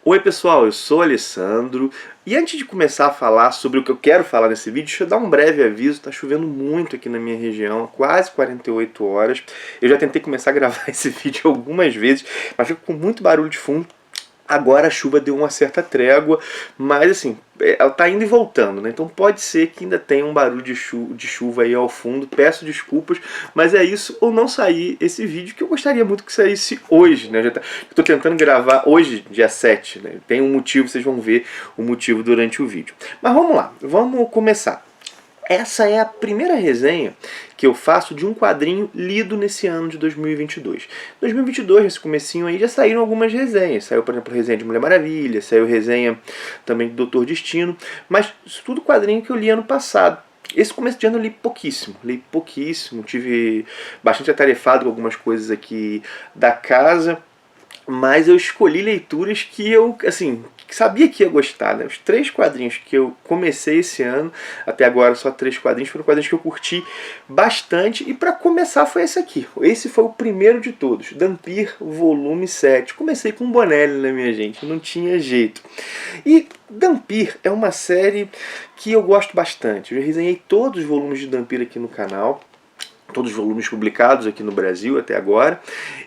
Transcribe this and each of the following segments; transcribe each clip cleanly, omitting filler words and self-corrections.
Oi pessoal, eu sou o Alessandro e antes de começar a falar sobre o que eu quero falar nesse vídeo, deixa eu dar um breve aviso. Tá chovendo muito aqui na minha região, quase 48 horas. Eu já tentei começar a gravar esse vídeo algumas vezes, mas fico com muito barulho de fundo. Agora a chuva deu uma certa trégua, mas assim, ela tá indo e voltando, né? Então pode ser que ainda tenha um barulho de chuva aí ao fundo. Peço desculpas, mas é isso, ou não sair esse vídeo que eu gostaria muito que saísse hoje, né? Eu tô tentando gravar hoje, dia 7, né? Tem um motivo, vocês vão ver o motivo durante o vídeo. Mas vamos lá, vamos começar. Essa é a primeira resenha que eu faço de um quadrinho lido nesse ano de 2022. 2022, nesse comecinho aí, já saíram algumas resenhas. Saiu, por exemplo, resenha de Mulher Maravilha, saiu resenha também do Doutor Destino, mas isso tudo quadrinho que eu li ano passado. Esse começo de ano eu li pouquíssimo, tive bastante atarefado com algumas coisas aqui da casa, mas eu escolhi leituras que eu, assim, sabia que ia gostar, né? Os 3 quadrinhos que eu comecei esse ano, até agora só 3 quadrinhos, foram quadrinhos que eu curti bastante. E para começar foi esse aqui. Esse foi o primeiro de todos, Dhampir volume 7. Comecei com Bonelli, né, minha gente? Não tinha jeito. E Dhampir é uma série que eu gosto bastante. Eu já resenhei todos os volumes de Dhampir aqui no canal. Todos os volumes publicados aqui no Brasil até agora.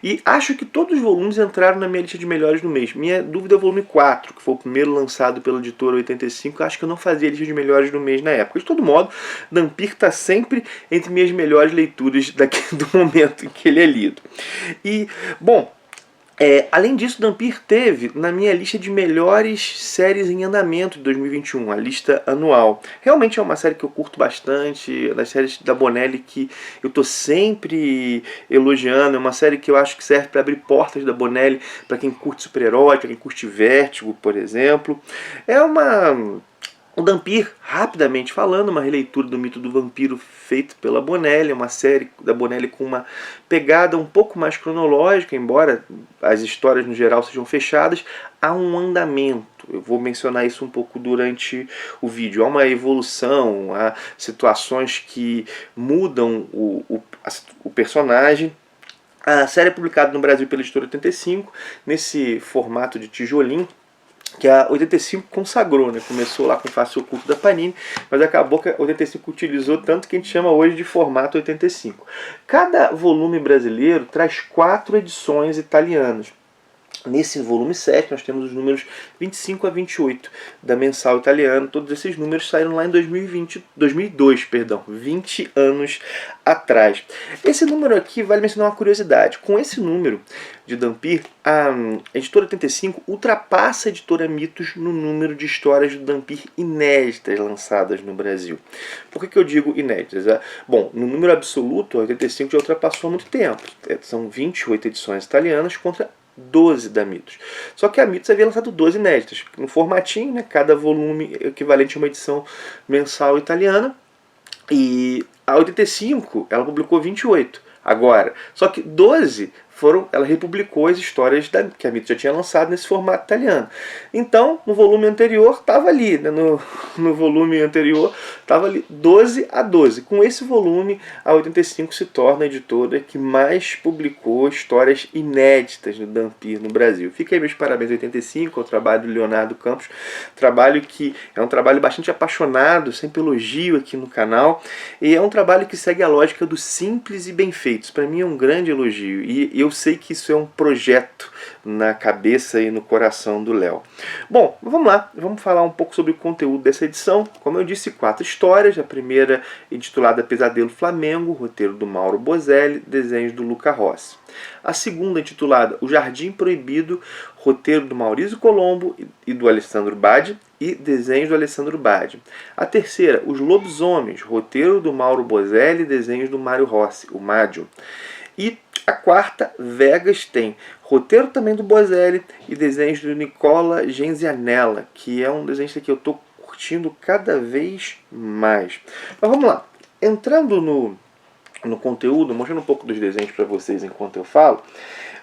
E acho que todos os volumes entraram na minha lista de melhores do mês. Minha dúvida é o volume 4, que foi o primeiro lançado pela editora 85. Acho que eu não fazia lista de melhores do mês na época. De todo modo, Dhampir está sempre entre minhas melhores leituras daqui do momento em que ele é lido. E, bom, além disso, Dhampir teve na minha lista de melhores séries em andamento de 2021, a lista anual. Realmente é uma série que eu curto bastante, das séries da Bonelli que eu tô sempre elogiando. É uma série que eu acho que serve para abrir portas da Bonelli para quem curte super-herói, para quem curte Vértigo, por exemplo. O Dhampir, rapidamente falando, uma releitura do mito do vampiro feito pela Bonelli, uma série da Bonelli com uma pegada um pouco mais cronológica, embora as histórias no geral sejam fechadas, há um andamento. Eu vou mencionar isso um pouco durante o vídeo. Há uma evolução, há situações que mudam o personagem. A série é publicada no Brasil pela editora 85, nesse formato de tijolinho, que a 85 consagrou, né? Começou lá com o Face Oculto da Panini, mas acabou que a 85 utilizou tanto que a gente chama hoje de formato 85. Cada volume brasileiro traz 4 edições italianas. Nesse volume 7 nós temos os números 25 a 28 da mensal italiana. Todos esses números saíram lá em 2002, 20 anos atrás. Esse número aqui vale mencionar uma curiosidade. Com esse número de Dhampir, a editora 85 ultrapassa a editora Mitos no número de histórias do Dhampir inéditas lançadas no Brasil. Por que eu digo inéditas? Bom, no número absoluto, a 85 já ultrapassou há muito tempo. São 28 edições italianas contra 12 da Mitos. Só que a Mitos havia lançado 12 inéditas, no formatinho, né, cada volume equivalente a uma edição mensal italiana. E a 85 ela publicou 28 agora. Só que 12 ela republicou as histórias que a Mitos já tinha lançado nesse formato italiano. Então, no volume anterior, estava ali, né, no volume anterior, estava ali 12 a 12. Com esse volume, a 85 se torna a editora que mais publicou histórias inéditas no Dhampir no Brasil. Fica aí meus parabéns, 85, ao trabalho do Leonardo Campos. Trabalho que é um trabalho bastante apaixonado, sempre elogio aqui no canal. E é um trabalho que segue a lógica do simples e bem feito. Para mim é um grande elogio. E eu sei que isso é um projeto na cabeça e no coração do Léo. Bom, vamos lá, vamos falar um pouco sobre o conteúdo dessa edição. Como eu disse, 4 histórias. A primeira intitulada Pesadelo Flamengo, roteiro do Mauro Bozelli, desenhos do Luca Rossi. A segunda intitulada O Jardim Proibido, roteiro do Maurício Colombo e do Alessandro Badi, e desenhos do Alessandro Badi. A terceira, Os Lobisomens, roteiro do Mauro Bozelli e desenhos do Mário Rossi, o Mádio. E a quarta, Vegas, tem roteiro também do Bozelli e desenhos do Nicola Genzianella, que é um desenhista que eu estou curtindo cada vez mais. Mas vamos lá, entrando no conteúdo, mostrando um pouco dos desenhos para vocês enquanto eu falo,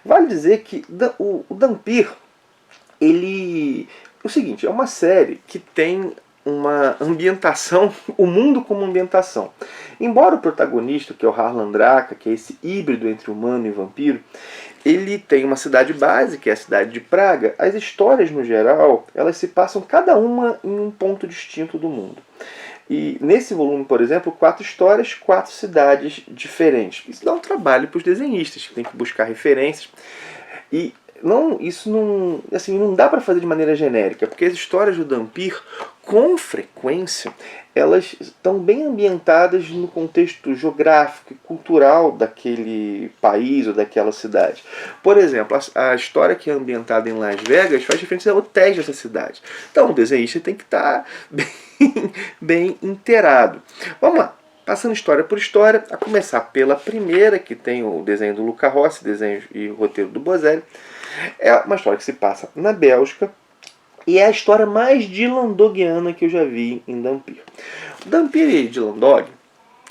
vale dizer que o Dhampir, ele é o seguinte, é uma série que tem uma ambientação, o mundo como ambientação. Embora o protagonista, que é o Harlan Draka, que é esse híbrido entre humano e vampiro, ele tem uma cidade base, que é a cidade de Praga. As histórias, no geral, elas se passam cada uma em um ponto distinto do mundo. E nesse volume, por exemplo, 4 histórias, 4 cidades diferentes. Isso dá um trabalho para os desenhistas, que tem que buscar referências. E isso não, assim, não dá para fazer de maneira genérica, porque as histórias do Dhampir, com frequência, elas estão bem ambientadas no contexto geográfico e cultural daquele país ou daquela cidade. Por exemplo, a história que é ambientada em Las Vegas faz referência a hotéis dessa cidade. Então o desenhista tem que estar bem inteirado. Vamos lá. Passando história por história, a começar pela primeira, que tem o desenho do Luca Rossi, desenho e roteiro do Bozelli. É uma história que se passa na Bélgica e é a história mais Dylan Dogiana que eu já vi em Dhampir. Dhampir e Dylan Dog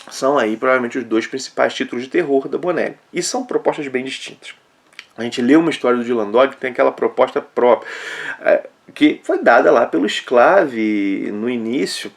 são aí provavelmente os 2 principais títulos de terror da Bonelli. E são propostas bem distintas. A gente lê uma história do Dylan Dog que tem aquela proposta própria, que foi dada lá pelo Sclave no início,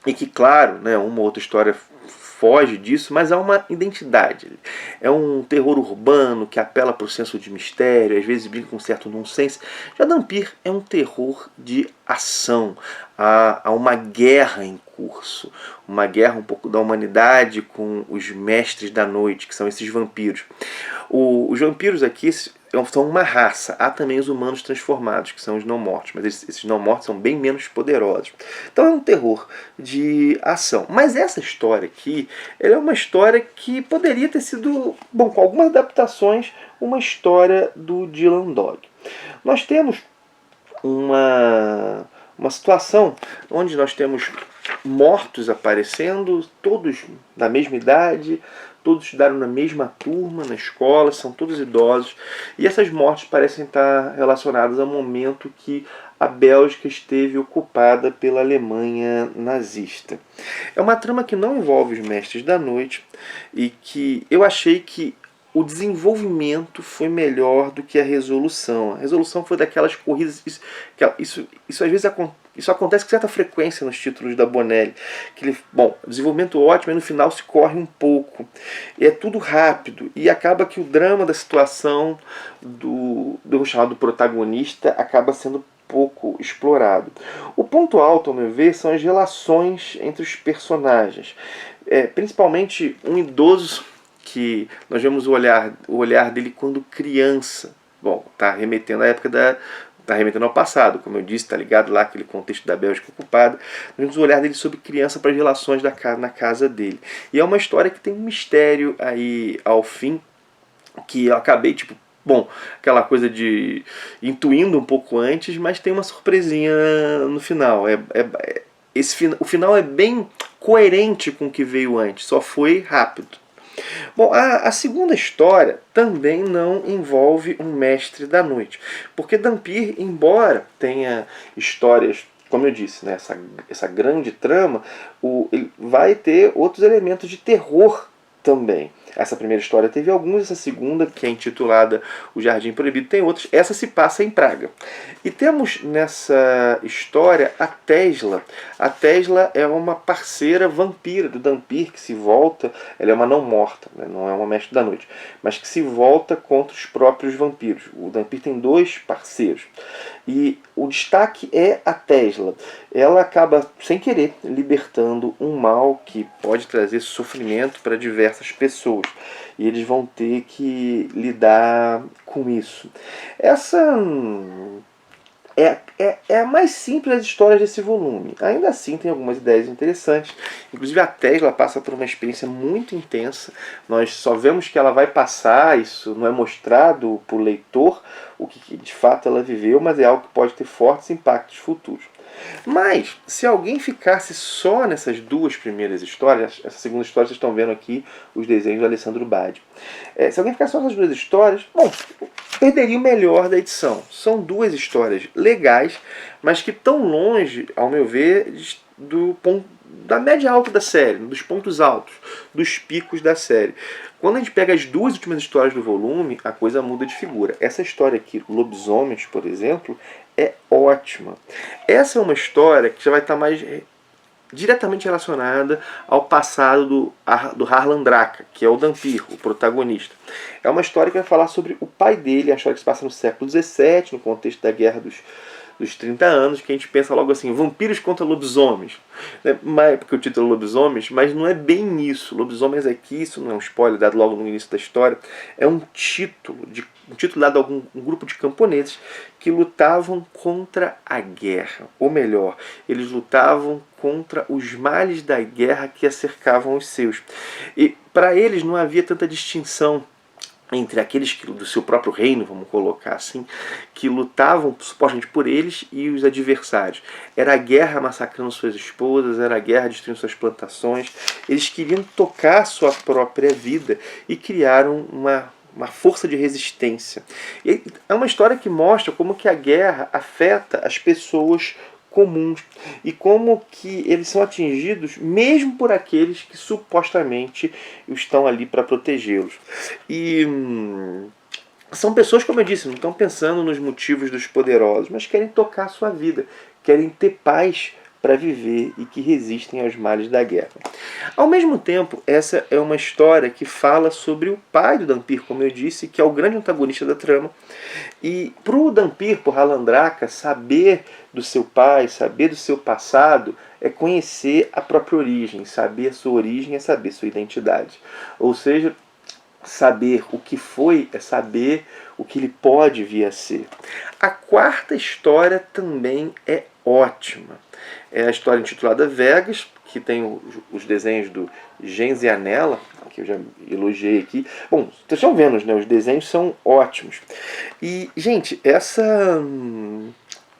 e que, claro, né, uma ou outra história foge disso, mas há uma identidade. É um terror urbano que apela para o senso de mistério, às vezes brinca com um certo nonsense. Já Dhampir é um terror de ação. Há uma guerra em curso, uma guerra um pouco da humanidade com os mestres da noite, que são esses vampiros. Os vampiros aqui são uma raça. Há também os humanos transformados, que são os não-mortos, mas esses não-mortos são bem menos poderosos. Então é um terror de ação. Mas essa história aqui, ela é uma história que poderia ter sido, bom, com algumas adaptações, uma história do Dylan Dog. Nós temos uma situação onde nós temos mortos aparecendo, todos da mesma idade, todos estudaram na mesma turma, na escola, são todos idosos, e essas mortes parecem estar relacionadas ao momento que a Bélgica esteve ocupada pela Alemanha nazista. É uma trama que não envolve os mestres da noite e que eu achei que o desenvolvimento foi melhor do que a resolução. A resolução foi daquelas corridas... Isso às vezes isso acontece com certa frequência nos títulos da Bonelli. O desenvolvimento ótimo, e no final se corre um pouco. E é tudo rápido. E acaba que o drama da situação do chamado protagonista acaba sendo pouco explorado. O ponto alto, ao meu ver, são as relações entre os personagens. Principalmente um idoso que nós vemos o olhar dele quando criança. Bom, está remetendo à época está remetendo ao passado, como eu disse, está ligado lá aquele contexto da Bélgica ocupada. Nós vemos o olhar dele sobre criança para as relações na casa dele. E é uma história que tem um mistério aí ao fim, que eu acabei, aquela coisa de intuindo um pouco antes, mas tem uma surpresinha no final. O final é bem coerente com o que veio antes, só foi rápido. Bom, a segunda história também não envolve um mestre da noite, porque Dhampir, embora tenha histórias, como eu disse, né, essa grande trama, ele vai ter outros elementos de terror também. Essa primeira história teve alguns, essa segunda, que é intitulada O Jardim Proibido, tem outros. Essa se passa em Praga. E temos nessa história a Tesla. A Tesla é uma parceira vampira do Dhampir, que se volta, ela é uma não morta, né? Não é uma mestre da noite, mas que se volta contra os próprios vampiros. O Dhampir tem 2 parceiros. E o destaque é a Tesla. Ela acaba, sem querer, libertando um mal que pode trazer sofrimento para diversas pessoas. E eles vão ter que lidar com isso. Essa é a mais simples das histórias desse volume. Ainda assim tem algumas ideias interessantes. Inclusive a Tesla passa por uma experiência muito intensa. Nós só vemos que ela vai passar, isso não é mostrado para o leitor o que de fato ela viveu, mas é algo que pode ter fortes impactos futuros. Mas, se alguém ficasse só nessas 2 primeiras histórias, essa segunda história vocês estão vendo aqui os desenhos do Alessandro Badi. Se alguém ficasse só nessas 2 histórias, perderia o melhor da edição. São 2 histórias legais, mas que estão longe, ao meu ver, da média alta da série, dos pontos altos, dos picos da série. Quando a gente pega as 2 últimas histórias do volume, a coisa muda de figura. Essa história aqui, Lobisomens, por exemplo, é ótima. Essa é uma história que já vai estar mais diretamente relacionada ao passado do Harlan Draka, que é o Dhampir, o protagonista. É uma história que vai falar sobre o pai dele, a história que se passa no século XVII, no contexto da Guerra dos 30 anos, que a gente pensa logo assim, vampiros contra lobisomens, né? Porque o título é lobisomens, mas não é bem isso. Lobisomens aqui, isso não é um spoiler dado logo no início da história, é um título dado a um grupo de camponeses que lutavam contra a guerra, ou melhor, eles lutavam contra os males da guerra que acercavam os seus. E para eles não havia tanta distinção entre aqueles que, do seu próprio reino, vamos colocar assim, que lutavam supostamente por eles e os adversários. Era a guerra massacrando suas esposas, era a guerra destruindo suas plantações. Eles queriam tocar sua própria vida e criaram uma força de resistência. E é uma história que mostra como que a guerra afeta as pessoas comuns e como que eles são atingidos mesmo por aqueles que supostamente estão ali para protegê-los. E são pessoas, como eu disse, não estão pensando nos motivos dos poderosos, mas querem tocar a sua vida, querem ter paz para viver e que resistem aos males da guerra. Ao mesmo tempo, essa é uma história que fala sobre o pai do Dhampir, como eu disse, que é o grande antagonista da trama. E para o Dhampir, por Harlan Draka, saber do seu pai, saber do seu passado, é conhecer a própria origem. Saber a sua origem é saber sua identidade. Ou seja, saber o que foi é saber o que ele pode vir a ser. A quarta história também é ótima. É a história intitulada Vegas, que tem os desenhos do Genzi Anella, que eu já elogiei aqui. Bom, vocês estão vendo, né? Os desenhos são ótimos. E, gente, essa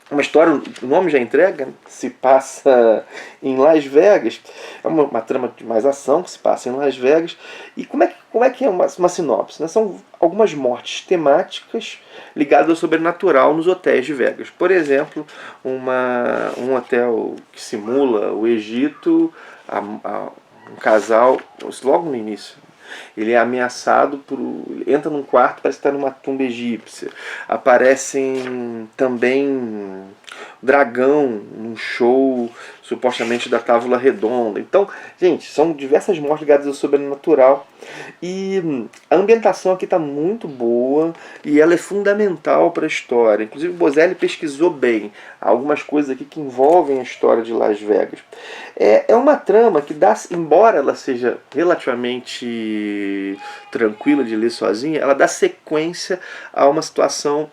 uma história, o nome já entrega, se passa em Las Vegas. É uma trama de mais ação que se passa em Las Vegas. E como é que é uma sinopse? Né? São algumas mortes temáticas ligadas ao sobrenatural nos hotéis de Vegas. Por exemplo, um hotel que simula o Egito, um casal, logo no início. Ele é ameaçado entra num quarto, parece que está numa tumba egípcia. Aparecem também dragão num show supostamente da Távola Redonda. Então, gente, são diversas mortes ligadas ao sobrenatural. E a ambientação aqui está muito boa e ela é fundamental para a história. Inclusive o Bozelli pesquisou bem algumas coisas aqui que envolvem a história de Las Vegas. É uma trama que dá, embora ela seja relativamente tranquila de ler sozinha, ela dá sequência a uma situação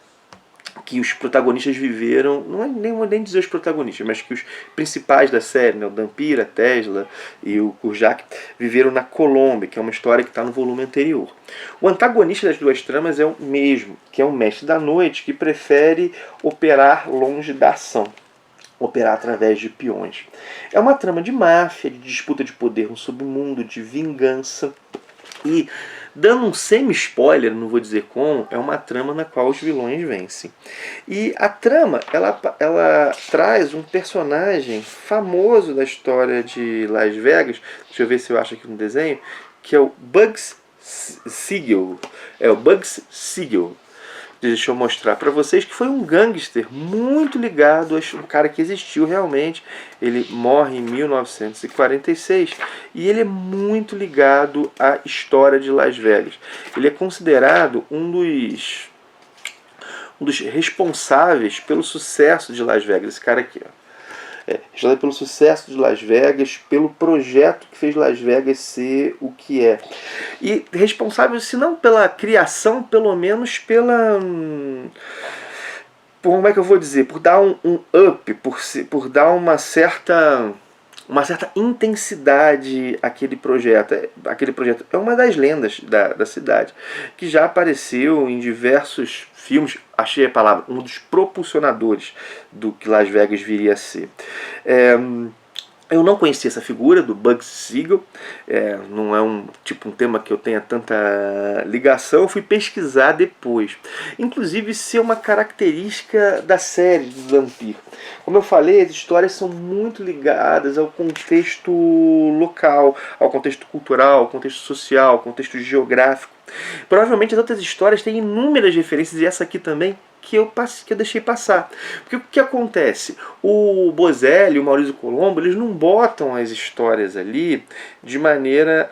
que os protagonistas viveram, não é nem dizer os protagonistas, mas que os principais da série, né, o Dhampir, a Tesla e o Kurjak, viveram na Colômbia, que é uma história que está no volume anterior. O antagonista das duas tramas é o mesmo, que é um mestre da noite que prefere operar longe da ação, operar através de peões. É uma trama de máfia, de disputa de poder no submundo, de vingança. E, dando um semi-spoiler, não vou dizer como, é uma trama na qual os vilões vencem. E a trama, ela traz um personagem famoso da história de Las Vegas, deixa eu ver se eu acho aqui no desenho, que é o Bugs Siegel. É o Bugs Siegel. Deixa eu mostrar para vocês que foi um gangster muito ligado a um cara que existiu realmente. Ele morre em 1946 e ele é muito ligado à história de Las Vegas. Ele é considerado um dos responsáveis pelo sucesso de Las Vegas. Esse cara aqui, ó. Responsável pelo sucesso de Las Vegas, pelo projeto que fez Las Vegas ser o que é. E responsável, se não pela criação, pelo menos pela... como é que eu vou dizer? Por dar um up, por dar uma certa intensidade àquele projeto. Aquele projeto é uma das lendas da cidade, que já apareceu em diversos filmes, achei a palavra, um dos propulsionadores do que Las Vegas viria a ser. Eu não conhecia essa figura do Bugs Siegel, não é um tema que eu tenha tanta ligação, eu fui pesquisar depois. Inclusive, isso é uma característica da série do Dhampir. Como eu falei, as histórias são muito ligadas ao contexto local, ao contexto cultural, ao contexto social, ao contexto geográfico. Provavelmente as outras histórias têm inúmeras referências, e essa aqui também que eu deixei passar. Porque o que acontece? O Bozelli e o Maurício Colombo, eles não botam as histórias ali de maneira,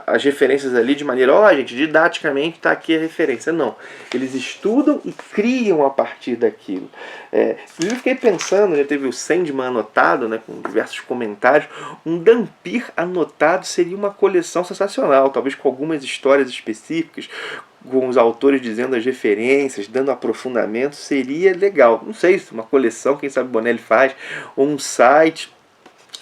as referências ali de maneira, gente, didaticamente está aqui a referência. Não. Eles estudam e criam a partir daquilo. Inclusive eu fiquei pensando, já teve o Sandman anotado, né, com diversos comentários, um Dhampir anotado seria uma coleção sensacional, talvez com algumas histórias específicas, com os autores dizendo as referências, dando aprofundamento, seria legal. Não sei se uma coleção, quem sabe o Bonelli faz, ou um site,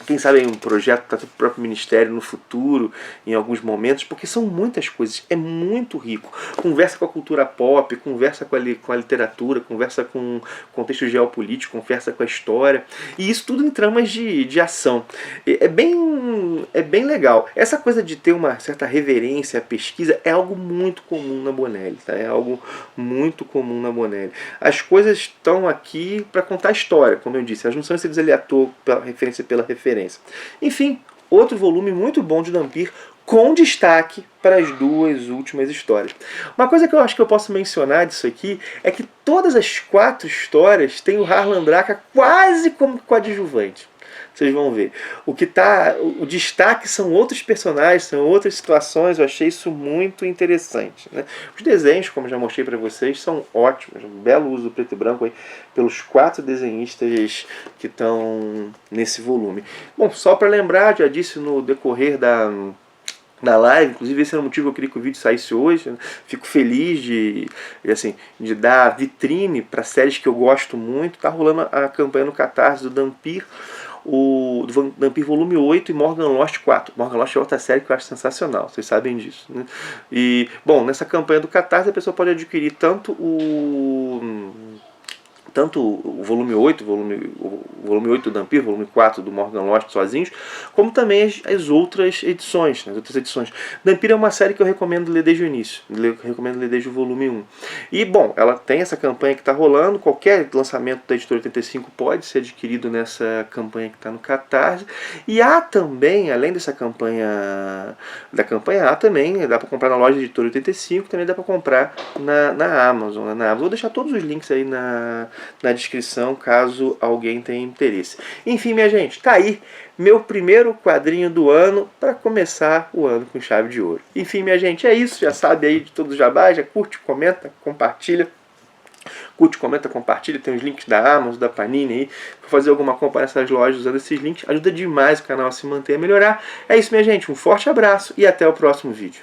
quem sabe um projeto para o próprio Ministério no futuro, em alguns momentos, porque são muitas coisas, é muito rico. Conversa com a cultura pop, conversa com a literatura, conversa com o contexto geopolítico, conversa com a história, e isso tudo em tramas de ação. É bem legal. Essa coisa de ter uma certa reverência à pesquisa é algo muito comum na Bonelli, tá? É algo muito comum na Bonelli. As coisas estão aqui para contar a história, como eu disse, elas não são esse desaleator pela referência. Enfim, outro volume muito bom de Dhampir, com destaque para as duas últimas histórias. Uma coisa que eu acho que eu posso mencionar disso aqui é que todas as 4 histórias têm o Harlan Draka quase como coadjuvante. Vocês vão ver. O destaque são outros personagens, são outras situações. Eu achei isso muito interessante, né? Os desenhos, como já mostrei para vocês, são ótimos. Um belo uso do preto e branco aí, pelos 4 desenhistas que estão nesse volume. Bom, só para lembrar, já disse no decorrer da live, inclusive esse era o motivo que eu queria que o vídeo saísse hoje, né? Fico feliz de dar vitrine para séries que eu gosto muito. Tá rolando a campanha no Catarse do Dhampir, o Dhampir volume 8 e Morgan Lost 4. Morgan Lost é outra série que eu acho sensacional, vocês sabem disso, né? E, bom, nessa campanha do Catarse a pessoa pode adquirir tanto o volume 8, o volume 8 do Dhampir, volume 4 do Morgan Lost sozinhos, como também as outras edições, né, as outras edições. Dhampir é uma série que eu recomendo ler desde o início, recomendo ler desde o volume 1. E, bom, ela tem essa campanha que está rolando, qualquer lançamento da Editora 85 pode ser adquirido nessa campanha que está no Catarse. E há também, além dessa campanha, há também, dá para comprar na loja da Editora 85, também dá para comprar na Amazon. Vou deixar todos os links aí na descrição, caso alguém tenha interesse. Enfim, minha gente, tá aí meu primeiro quadrinho do ano para começar o ano com chave de ouro. Enfim, minha gente, é isso. Já sabe aí de todos os jabás, já curte, comenta, compartilha. Curte, comenta, compartilha. Tem os links da Amazon, da Panini aí. Para fazer alguma compra nessas lojas usando esses links, ajuda demais o canal a se manter e a melhorar. É isso, minha gente. Um forte abraço e até o próximo vídeo.